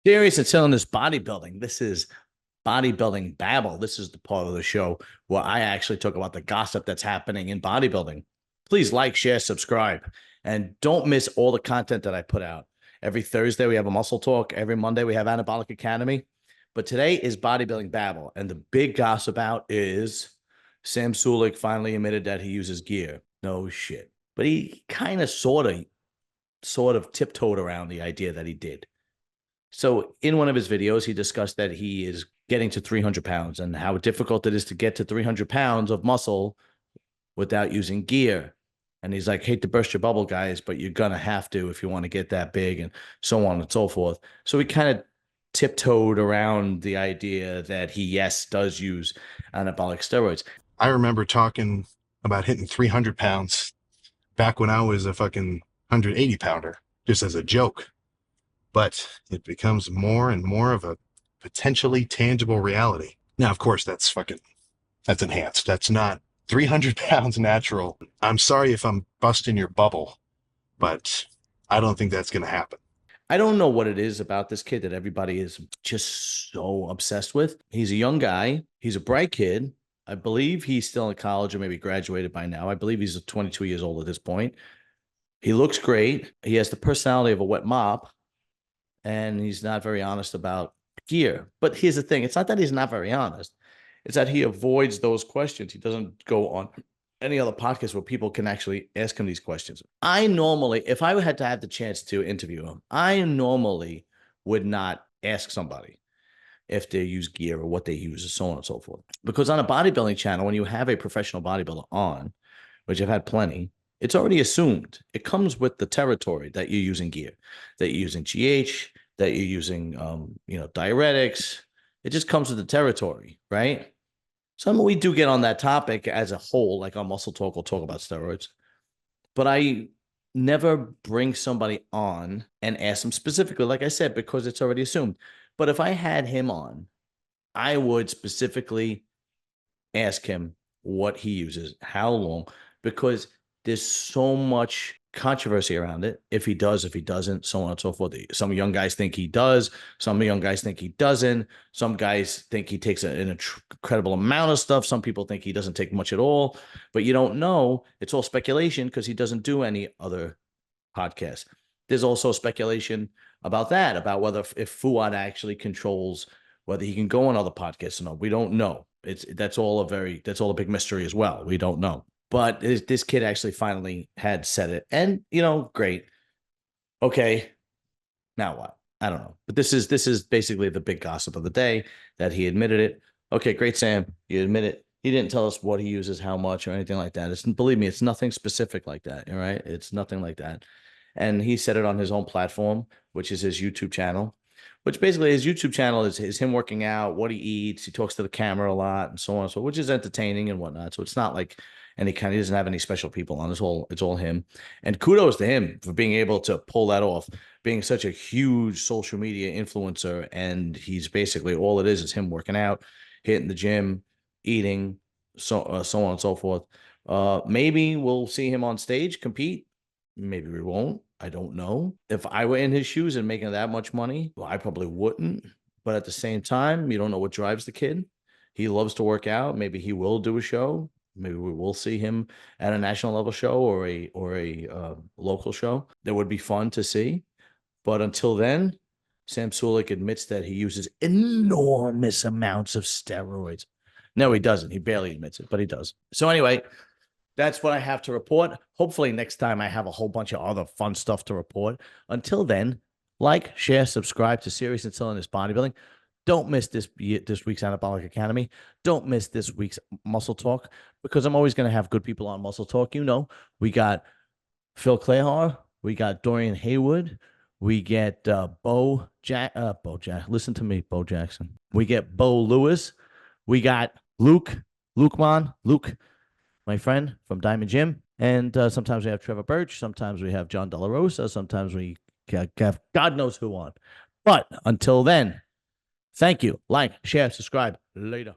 Serious and selling this bodybuilding. This is bodybuilding babble. This is the part of the show where I actually talk about the gossip that's happening in bodybuilding. Please like, share, subscribe, and don't miss all the content that I put out. Every Thursday, we have a muscle talk. Every Monday, we have Anabolic Academy. But today is bodybuilding babble. And the big gossip out is Sam Sulek finally admitted that he uses gear. No shit. But he kind of sort of tiptoed around the idea that he did. So in one of his videos, he discussed that he is getting to 300 pounds and how difficult it is to get to 300 pounds of muscle without using gear. And he's like, hate to burst your bubble, guys, but you're going to have to if you want to get that big and so on and so forth. So he kind of tiptoed around the idea that he, yes, does use anabolic steroids. I remember talking about hitting 300 pounds back when I was a fucking 180 pounder, just as a joke. But it becomes more and more of a potentially tangible reality. Now, of course, that's enhanced. That's not 300 pounds natural. I'm sorry if I'm busting your bubble, but I don't think that's going to happen. I don't know what it is about this kid that everybody is just so obsessed with. He's a young guy. He's a bright kid. I believe he's still in college or maybe graduated by now. I believe he's 22 years old at this point. He looks great. He has the personality of a wet mop, and he's not very honest about gear. But here's the thing. It's not that he's not very honest. It's that he avoids those questions. He doesn't go on any other podcast where people can actually ask him these questions. I normally, if I had to have the chance to interview him, I normally would not ask somebody if they use gear or what they use, and so on and so forth. Because on a bodybuilding channel, when you have a professional bodybuilder on, which I've had plenty, it's already assumed. It comes with the territory that you're using gear, that you're using GH, that you're using, diuretics. It just comes with the territory, right? Some we do get on that topic as a whole, like on Muscle Talk, we'll talk about steroids. But I never bring somebody on and ask them specifically, like I said, because it's already assumed. But if I had him on, I would specifically ask him what he uses, how long, because there's so much controversy around it. If he does, if he doesn't, so on and so forth. Some young guys think he does. Some young guys think he doesn't. Some guys think he takes an incredible amount of stuff. Some people think he doesn't take much at all. But you don't know. It's all speculation because he doesn't do any other podcasts. There's also speculation about that, about whether if Fuad actually controls whether he can go on other podcasts or not. We don't know. That's all a big mystery as well. We don't know. But this kid actually finally had said it. And, great. Okay. Now what? I don't know. But this is basically the big gossip of the day that he admitted it. Okay, great, Sam. You admit it. He didn't tell us what he uses, how much, or anything like that. Believe me, it's nothing specific like that. All right. It's nothing like that. And he said it on his own platform, which is his YouTube channel, which basically his YouTube channel is him working out, what he eats. He talks to the camera a lot and so on and so, which is entertaining and whatnot. So it's not like he doesn't have any special people on. It's all him. And kudos to him for being able to pull that off, being such a huge social media influencer. And he's basically, all it is him working out, hitting the gym, eating, so on and so forth. Maybe we'll see him on stage compete. Maybe we won't. I don't know. If I were in his shoes and making that much money, well, I probably wouldn't. But at the same time, you don't know what drives the kid. He loves to work out. Maybe he will do a show. Maybe we will see him at a national level show or a local show. That would be fun to see. But until then, Sam Sulek admits that he uses enormous amounts of steroids. No, he doesn't. He barely admits it, but he does. So anyway, that's what I have to report. Hopefully next time I have a whole bunch of other fun stuff to report. Until then, like, share, subscribe to Serious and Silliness Bodybuilding. Don't miss this week's Anabolic Academy. Don't miss this week's Muscle Talk, because I'm always going to have good people on Muscle Talk. We got Phil Clayhar. We got Dorian Haywood. We get Bo Jack. Listen to me, Bo Jackson. We get Bo Lewis. We got Luke, my friend from Diamond Gym. And sometimes we have Trevor Birch. Sometimes we have John De La Rosa. Sometimes we have God knows who on. But until then, thank you. Like, share, subscribe. Later.